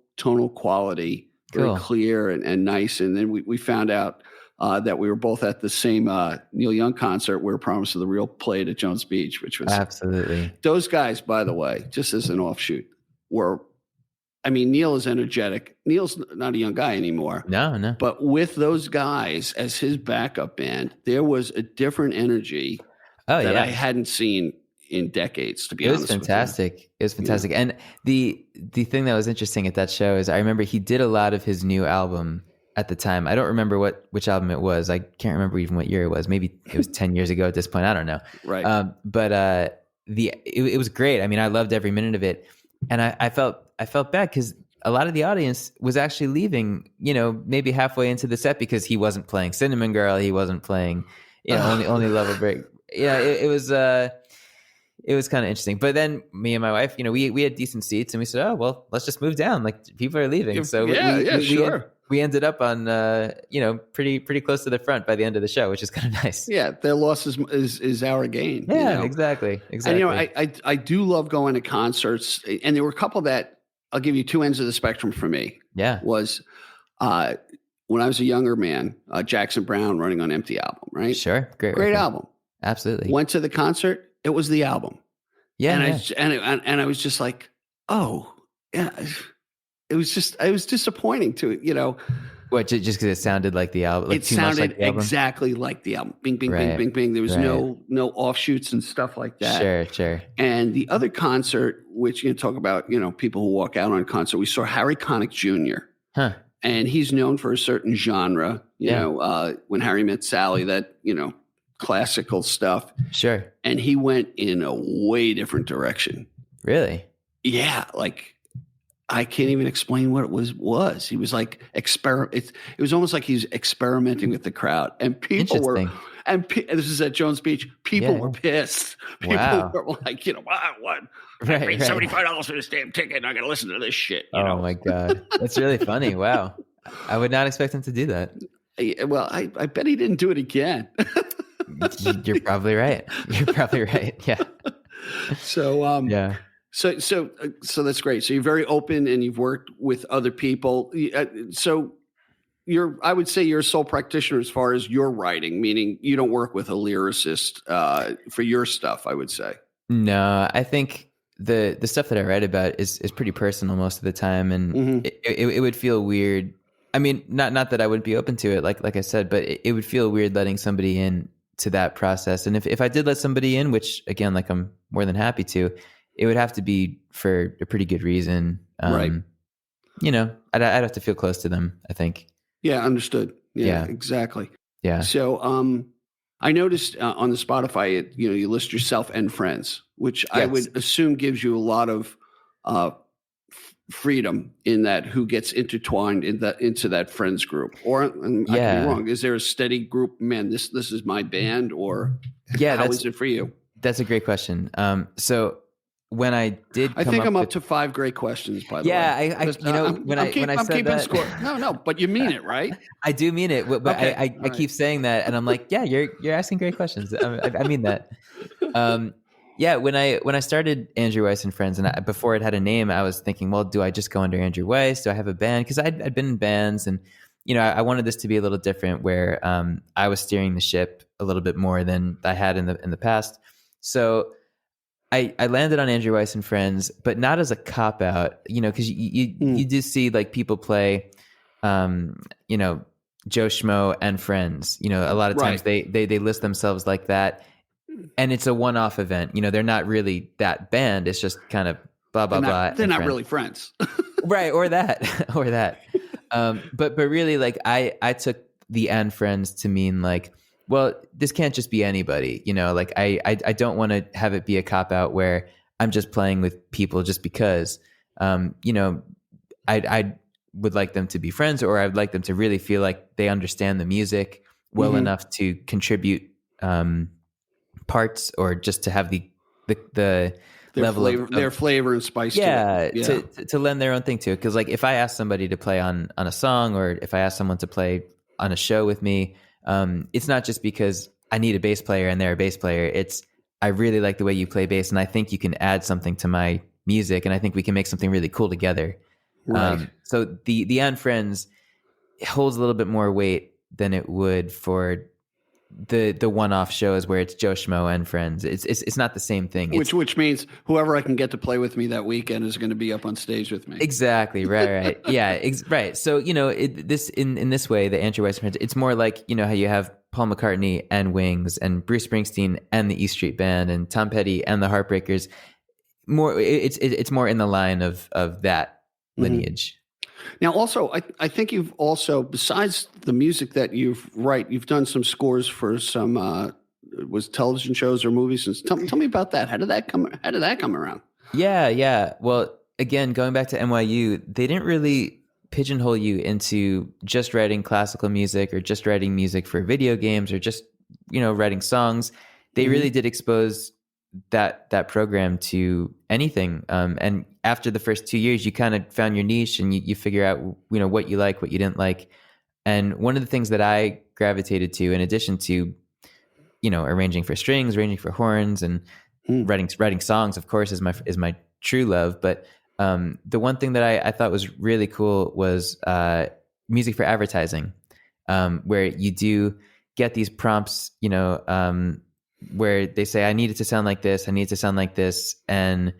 quality, very cool. Clear and nice. And then we found out that we were both at the same Neil Young concert where Promise of the Real played at Jones Beach, which was absolutely. Those guys, by the way, just as an offshoot, Neil is energetic. Neil's not a young guy anymore. No. But with those guys as his backup band, there was a different energy that I hadn't seen in decades, to be honest. It was fantastic. Yeah. And the thing that was interesting at that show is I remember he did a lot of his new album at the time. I don't remember which album it was. I can't remember even what year it was. Maybe it was 10 years ago at this point. I don't know. Right. But it was great. I mean, I loved every minute of it. And I felt bad because a lot of the audience was actually leaving, maybe halfway into the set because he wasn't playing Cinnamon Girl. He wasn't playing, only Level Break. Yeah, it was kind of interesting. But then me and my wife, we had decent seats and we said, oh, well, let's just move down. Like people are leaving. So sure. We ended up on, pretty close to the front by the end of the show, which is kind of nice. Yeah, their loss is our gain. Yeah, exactly. And I do love going to concerts, and there were a couple that I'll give you two ends of the spectrum for me. Yeah, was when I was a younger man, Jackson Browne, Running on Empty album, right? Sure, great album, absolutely. Went to the concert, it was the album. Yeah, and I was just like, oh yeah. It was disappointing to What, just because it sounded like the album? Like it sounded exactly like the album. Bing, bing, bing, bing, bing. There was no offshoots and stuff like that. Sure. And the other concert, which you talk about, people who walk out on a concert, we saw Harry Connick Jr. Huh. And he's known for a certain genre. When Harry Met Sally, that classical stuff. Sure. And he went in a way different direction. Really? Yeah, like. I can't even explain what it was. He was like it was almost like he's experimenting with the crowd, and people were. And this is at Jones Beach. People were pissed. People were like, what? I paid $75 for this damn ticket, and I got to listen to this shit. Oh my god, that's really funny. Wow, I would not expect him to do that. Well, I bet he didn't do it again. You're probably right. You're probably right. Yeah. So, Yeah. so that's great. So you're very open and you've worked with other people. So I would say you're a sole practitioner as far as your writing, meaning you don't work with a lyricist for your stuff, I would say. No, I think the stuff that I write about is pretty personal most of the time, and it would feel weird. I mean, not that I wouldn't be open to it, like I said, but it would feel weird letting somebody in to that process. And if I did let somebody in, which again, like I'm more than happy to, it would have to be for a pretty good reason. Right. You know, I'd have to feel close to them, I think. Yeah, understood. Yeah, Yeah. exactly. Yeah. So I noticed on the Spotify, you list yourself and friends, which I Yes. would assume gives you a lot of freedom in that who gets intertwined into that friends group. Or I could be wrong. Is there a steady group? Man, this is my band, or Yeah, how is it for you? That's a great question. So when I did, I think I'm up to 5 great questions. By the way, when I said keeping that, score. No, but you mean it, right? I do mean it. But Okay, I all right. keep saying that, and I'm like, yeah, you're asking great questions. I mean that. When I started Andrew Weiss and Friends, and before it had a name, I was thinking, well, do I just go under Andrew Weiss? Do I have a band? Because I'd been in bands, and I wanted this to be a little different, where I was steering the ship a little bit more than I had in the past. So I landed on Andrew Weiss and Friends, but not as a cop out, because you do see like people play, Joe Schmo and Friends. A lot of times Right. they list themselves like that, and it's a one-off event. They're not really that band. It's just kind of blah blah blah. They're and not friends. really friends. Right, or that, or that. But really, like I took the and friends to mean like, well, this can't just be anybody, like I don't want to have it be a cop out where I'm just playing with people just because, I would like them to be friends, or I'd like them to really feel like they understand the music well enough to contribute parts, or just to have the level flavor, of their flavor and spice. yeah, to it. Yeah. to lend their own thing to it. Because like if I ask somebody to play on a song, or if I ask someone to play on a show with me, it's not just because I need a bass player and they're a bass player. It's I really like the way you play bass, and I think you can add something to my music, and I think we can make something really cool together. Right. So the and friends holds a little bit more weight than it would for the one-off shows where it's Joe Schmo and Friends. It's not the same thing. Which means whoever I can get to play with me that weekend is going to be up on stage with me. Exactly. Right. Yeah. Right. So in this way, the Andrew Weiss Friends, it's more like how you have Paul McCartney and Wings, and Bruce Springsteen and the E Street Band, and Tom Petty and the Heartbreakers. More, it's more in the line of that lineage. Now, also, I think you've also, besides the music that you've done some scores for some was television shows or movies. And tell me about that. How did that come around? Yeah. Well, again, going back to NYU, they didn't really pigeonhole you into just writing classical music, or just writing music for video games, or just writing songs. They really did expose that program to anything. And after the first 2 years, you kind of found your niche, and you figure out, what you like, what you didn't like. And one of the things that I gravitated to, in addition to, arranging for strings, arranging for horns, and writing songs, of course, is my true love. But the one thing that I thought was really cool was music for advertising, where you do get these prompts, where they say, I need it to sound like this, I need it to sound like this, and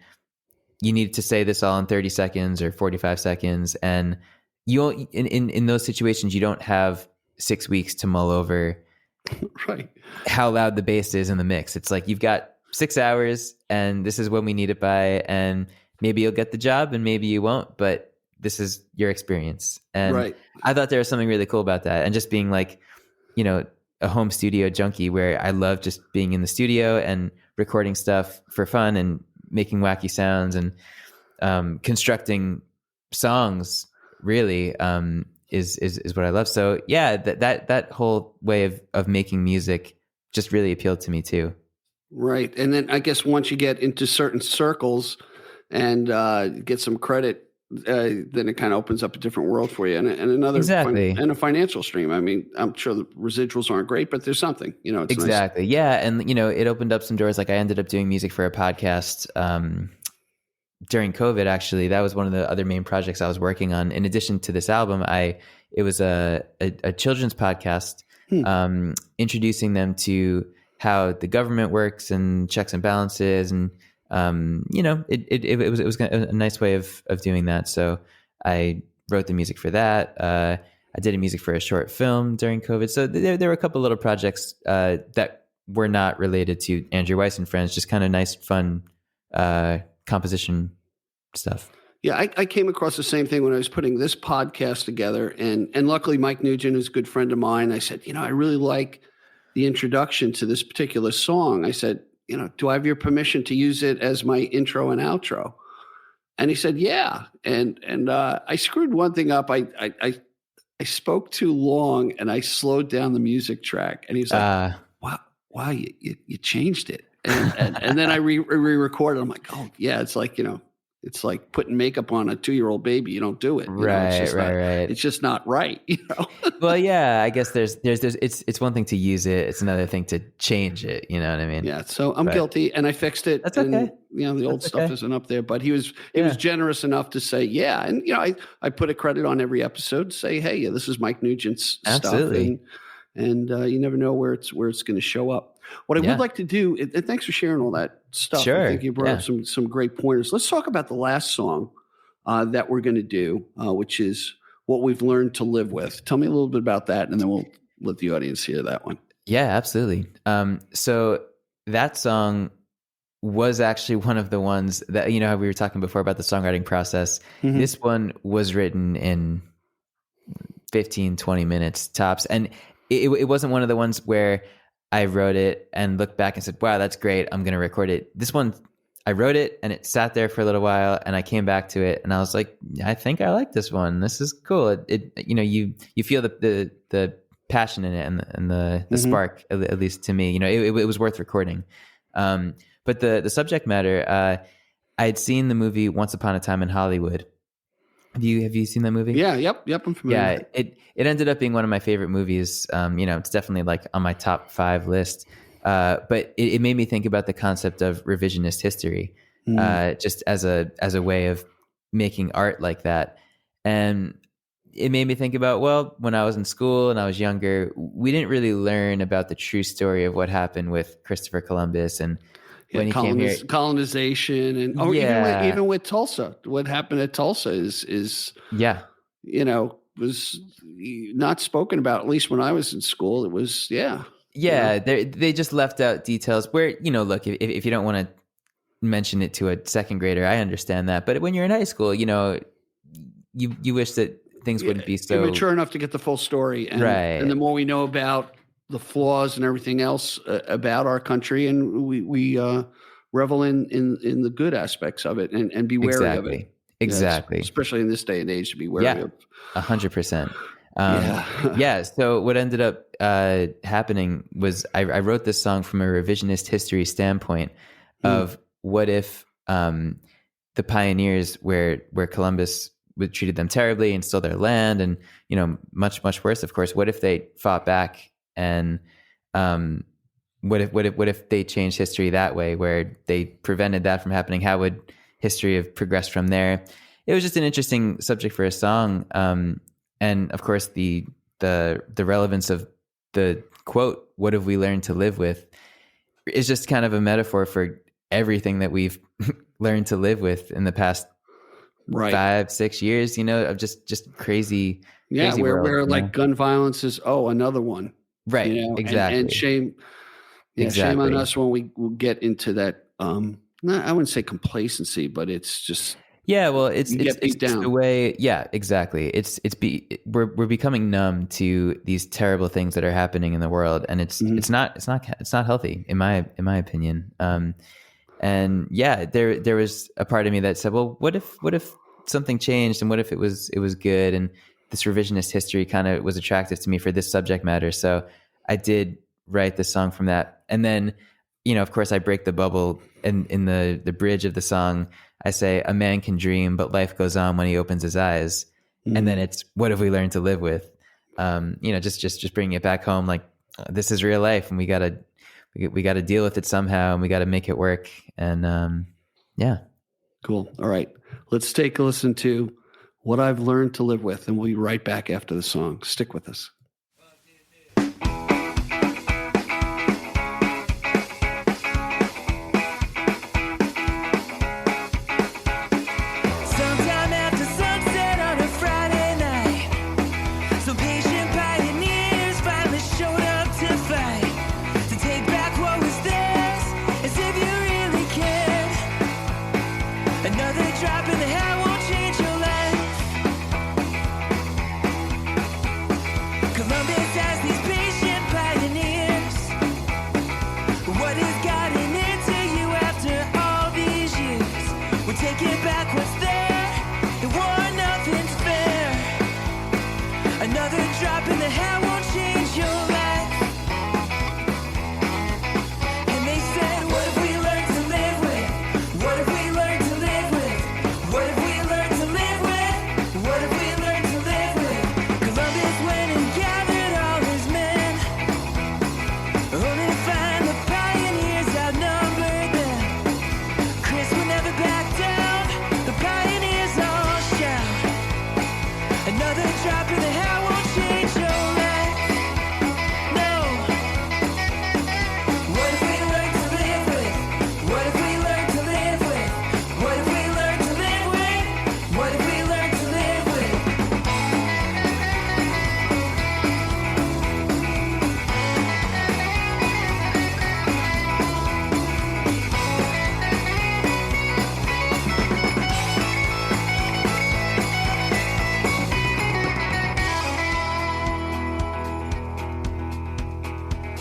you need to say this all in 30 seconds or 45 seconds. And you in those situations, you don't have 6 weeks to mull over Right. how loud the bass is in the mix. It's like you've got 6 hours, and this is when we need it by, and maybe you'll get the job and maybe you won't, but this is your experience. And Right. I thought there was something really cool about that, and just being like, a home studio junkie, where I love just being in the studio and recording stuff for fun, and making wacky sounds, and constructing songs really is what I love. So yeah, that whole way of making music just really appealed to me too. Right. And then I guess once you get into certain circles and get some credit then it kind of opens up a different world for you, and another Exactly. and a financial stream. I mean, I'm sure the residuals aren't great, but there's something. It's nice. Exactly. Yeah. And, it opened up some doors. Like I ended up doing music for a podcast during COVID, actually. That was one of the other main projects I was working on. In addition to this album, it was a children's podcast introducing them to how the government works and checks and balances. And, it was a nice way of doing that. So I wrote the music for that. I did music for a short film during COVID. So there were a couple little projects that were not related to Andrew Weiss and Friends, just kind of nice, fun composition stuff. Yeah, I came across the same thing when I was putting this podcast together. And luckily, Mike Nugent is a good friend of mine. I said, I really like the introduction to this particular song. I said, do I have your permission to use it as my intro and outro? And he said, yeah. And I screwed one thing up. I spoke too long and I slowed down the music track. And he's like, wow, you changed it. And then I re-recorded. I'm like, oh yeah, it's like, it's like putting makeup on a 2-year-old baby. You don't do it. Right. It's just not right. Well, yeah, I guess there's it's one thing to use it. It's another thing to change it. You know what I mean? Yeah. So I'm guilty and I fixed it. That's okay. And, the old stuff isn't up there, but he was generous enough to say, yeah. And, I put a credit on every episode to say, hey, this is Mike Nugent's Absolutely. stuff. And you never know where it's going to show up. What I would like to do, and thanks for sharing all that stuff. Sure. I think you brought up some great pointers. Let's talk about the last song that we're going to do, which is What We've Learned to Live With. Tell me a little bit about that, and then we'll let the audience hear that one. Yeah, absolutely. So that song was actually one of the ones that, how we were talking before about the songwriting process. Mm-hmm. This one was written in 15, 20 minutes tops. And it wasn't one of the ones where I wrote it and looked back and said, wow, that's great, I'm going to record it. This one, I wrote it and it sat there for a little while and I came back to it and I was like, I think I like this one. This is cool. You feel the passion in it and the spark, at least to me. It was worth recording. But the subject matter, I had seen the movie Once Upon a Time in Hollywood. Have you seen that movie? Yeah. Yep. I'm familiar. Yeah. With it ended up being one of my favorite movies. It's definitely like on my top 5 list. But it made me think about the concept of revisionist history, just as a way of making art like that. And it made me think about, well, when I was in school and I was younger, we didn't really learn about the true story of what happened with Christopher Columbus and when he came here. Colonization and even with Tulsa, what happened at Tulsa is was not spoken about, at least when I was in school. It was, they just left out details where, look, if you don't want to mention it to a second grader, I understand that. But when you're in high school, you wish that things wouldn't be so you're mature enough to get the full story. And, and the more we know about the flaws and everything else about our country, and we revel in the good aspects of it and be wary of it. Exactly. Especially in this day and age, to be wary of. 100%. So what ended up happening was I wrote this song from a revisionist history standpoint of what if the pioneers where Columbus treated them terribly and stole their land and, much, much worse, of course, what if they fought back and what if they changed history that way where they prevented that from happening? How would history have progressed from there? It was just an interesting subject for a song. And of course the relevance of the quote, what have we learned to live with, is just kind of a metaphor for everything that we've learned to live with in the past 5-6 years, of just crazy. Yeah. Where like gun violence is, another one. Right. Exactly. And shame. Yeah, shame on us when we will get into that. I wouldn't say complacency, but it's just. Yeah, well, it's the way. Yeah, exactly. We're becoming numb to these terrible things that are happening in the world, and it's not healthy in my opinion. And yeah, there was a part of me that said, well, what if something changed, and what if it was good, and this revisionist history kind of was attractive to me for this subject matter. So I did write the song from that. And then, of course I break the bubble and in the bridge of the song, I say a man can dream, but life goes on when he opens his eyes. And then it's, what have we learned to live with? Just bringing it back home. Like, this is real life, and we gotta deal with it somehow, and we gotta make it work. And yeah. Cool. All right. Let's take a listen to What I've Learned to Live With, and we'll be right back after the song. Stick with us. Sometime after sunset on a Friday night, some patient pioneers finally showed up to fight, to take back what was theirs, as if you really cared. Another drop in the hat won't change your life. Columbus has these patient pioneers. What has gotten into you after all these years? We're taking back what's there, and war, nothing's fair. Another drop in the hat won't change your life. And they said, what have we learned to live with? What have we learned to live with? What have we learned to live with? What have we learned to live with? Columbus went and gathered all his men, only to find the pioneers outnumbered them. Chris will never back down, the pioneers all shout. Another drop in the hat won't change your life. No. What have we learned to live with? What have we learned to live with? What have we learned to live with? What have we learned to live with?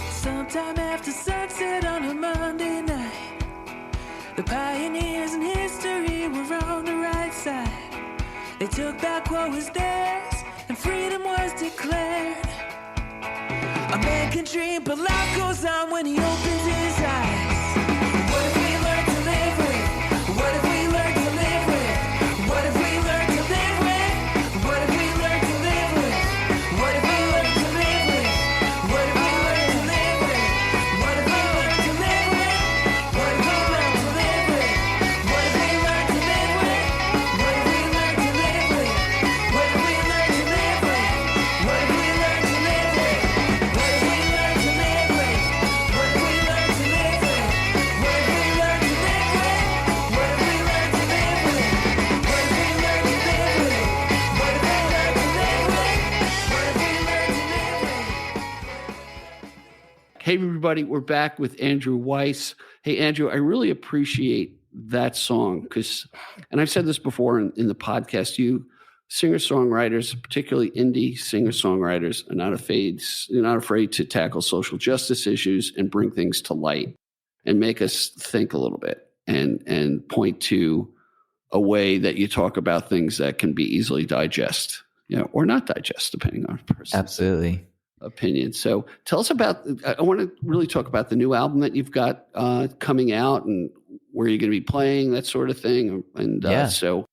Sometime after sunset on a Monday night, the pioneers in history were on the right side. They took back what was theirs, and freedom was declared. A man can dream, but life goes on when he opens his eyes. What have we learned to live with? What have we learned to live with? What have we learned to live with? What have we learned to live with? What have we learned to live with? What have we learned to live with? What have we learned to live with? What have we learned to live with? What have we learned to live with? What have we learned to live with? What have we learned to live with? What have we learned to live with? What have we learned to live with? What have we learned to live with? What have we learned to live with? What have we learned to live with? What have we learned to live with? What have we learned to live with? What have we learned to live with? Hey, everybody, we're back with Andrew Weiss. Hey, Andrew, I really appreciate that song because, and I've said this before in the podcast, you singer-songwriters, particularly indie singer-songwriters, are not afraid to tackle social justice issues and bring things to light and make us think a little bit and point to a way that you talk about things that can be easily digest, or not digest, depending on the person's Absolutely. opinion. So tell us about, I want to really talk about the new album that you've got coming out and where you're going to be playing, that sort of thing. And Yeah. so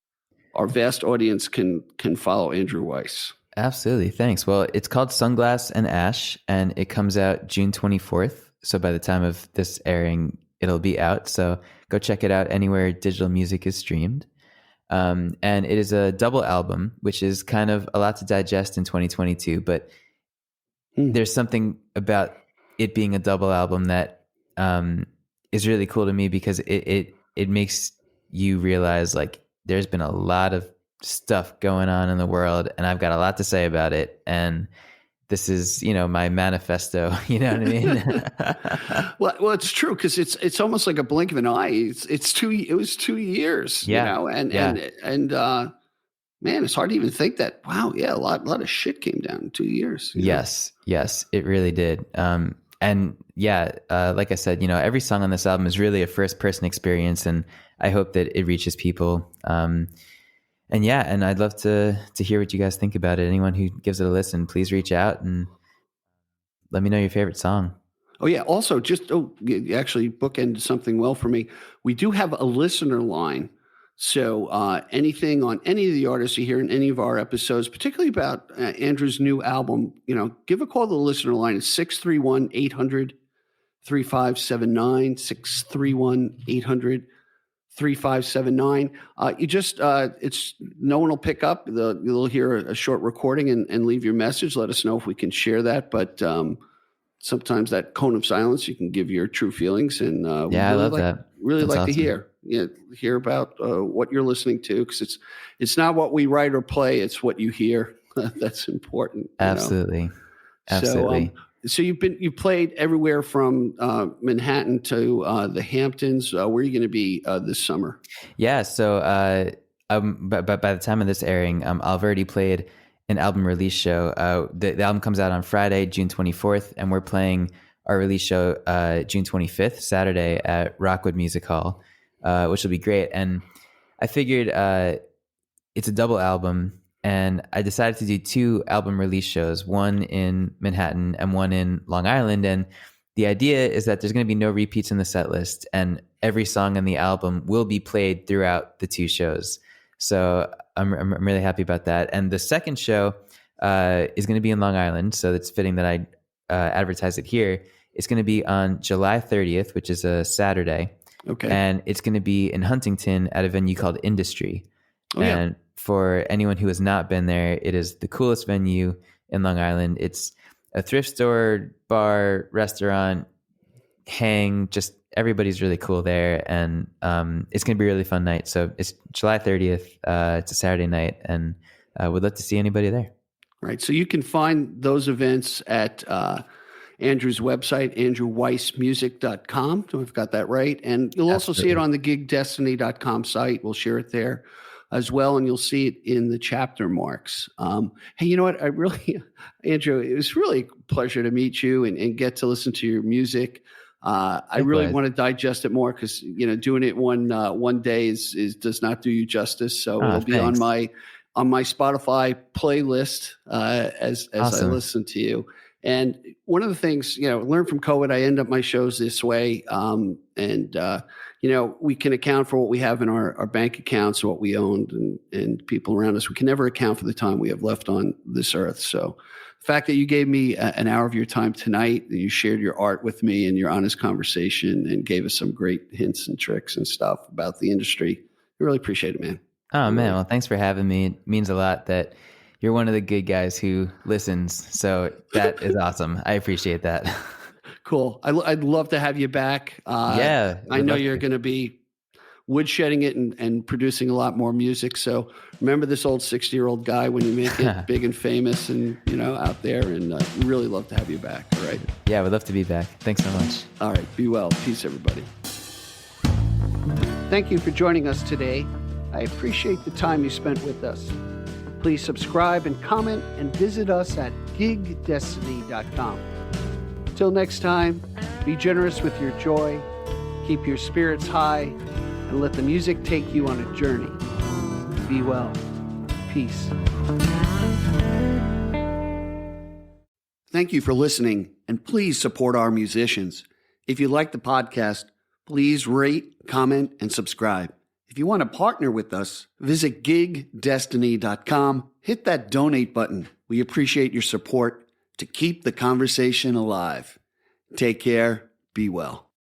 our vast audience can follow Andrew Weiss. Absolutely. Thanks. Well, it's called Sunglass and Ash, and it comes out June 24th. So by the time of this airing, it'll be out. So go check it out anywhere digital music is streamed. And it is a double album, which is kind of a lot to digest in 2022. But there's something about it being a double album that is really cool to me because it makes you realize like there's been a lot of stuff going on in the world, and I've got a lot to say about it. And this is, my manifesto. You know what I mean? Well, it's true because it's almost like a blink of an eye. It was 2 years. Yeah. And man, it's hard to even think that. Wow, yeah, a lot of shit came down in 2 years. Yes, it really did. And yeah, like I said, every song on this album is really a first-person experience, and I hope that it reaches people. And I'd love to hear what you guys think about it. Anyone who gives it a listen, please reach out and let me know your favorite song. Oh yeah. Also, you actually bookended something well for me. We do have a listener line So anything on any of the artists you hear in any of our episodes, particularly about Andrew's new album, give a call to the listener line. It's 631-800-3579, 631-800-3579. You just, no one will pick up. You'll hear a short recording and leave your message. Let us know if we can share that. But sometimes that cone of silence, you can give your true feelings. And I love that. Really That's like to awesome. hear about what you're listening to, because it's not what we write or play, it's what you hear. That's important. Absolutely. Absolutely. So you played everywhere from Manhattan to the Hamptons. Where are you going to be this summer? Yeah. So, but by the time of this airing, I've already played an album release show. The album comes out on Friday, June 24th, and we're playing our release show June 25th, Saturday at Rockwood Music Hall, which will be great. And I figured it's a double album, and I decided to do 2 album release shows, one in Manhattan and one in Long Island. And the idea is that there's going to be no repeats in the set list, and every song on the album will be played throughout the 2 shows. So I'm really happy about that. And the second show is going to be in Long Island, so it's fitting that I advertise it here. It's going to be on July 30th, which is a Saturday. Okay. And it's going to be in Huntington at a venue called Industry. And for anyone who has not been there, it is the coolest venue in Long Island. It's a thrift store, bar, restaurant, hang, just everybody's really cool there. And it's going to be a really fun night. So it's July 30th. It's a Saturday night, and we'd love to see anybody there. Right. So you can find those events at Andrew's website, andrewweissmusic.com. So we've got that right. And you'll also see it on the gigdestiny.com site. We'll share it there as well. And you'll see it in the chapter marks. Hey, you know what? Andrew, it was really a pleasure to meet you and get to listen to your music. I really want to digest it more, because, doing it one day does not do you justice. So it'll be on my Spotify playlist as Awesome. I listen to you. And one of the things, learn from COVID, I end up my shows this way. We can account for what we have in our bank accounts, what we owned, and people around us. We can never account for the time we have left on this earth. So the fact that you gave me an hour of your time tonight, that you shared your art with me and your honest conversation, and gave us some great hints and tricks and stuff about the industry, I really appreciate it, man. Oh, man. Well, thanks for having me. It means a lot that you're one of the good guys who listens. So that is awesome. I appreciate that. Cool. I'd love to have you back. Yeah. I know you're going to be woodshedding it and producing a lot more music. So remember this old 60-year-old guy when you make it big and famous and, out there. And really love to have you back. All right. Yeah, we'd love to be back. Thanks so much. All right. Be well. Peace, everybody. Thank you for joining us today. I appreciate the time you spent with us. Please subscribe and comment, and visit us at gigdestiny.com. Till next time, be generous with your joy, keep your spirits high, and let the music take you on a journey. Be well. Peace. Thank you for listening, and please support our musicians. If you like the podcast, please rate, comment, and subscribe. If you want to partner with us, visit gigdestiny.com. Hit that donate button. We appreciate your support to keep the conversation alive. Take care. Be well.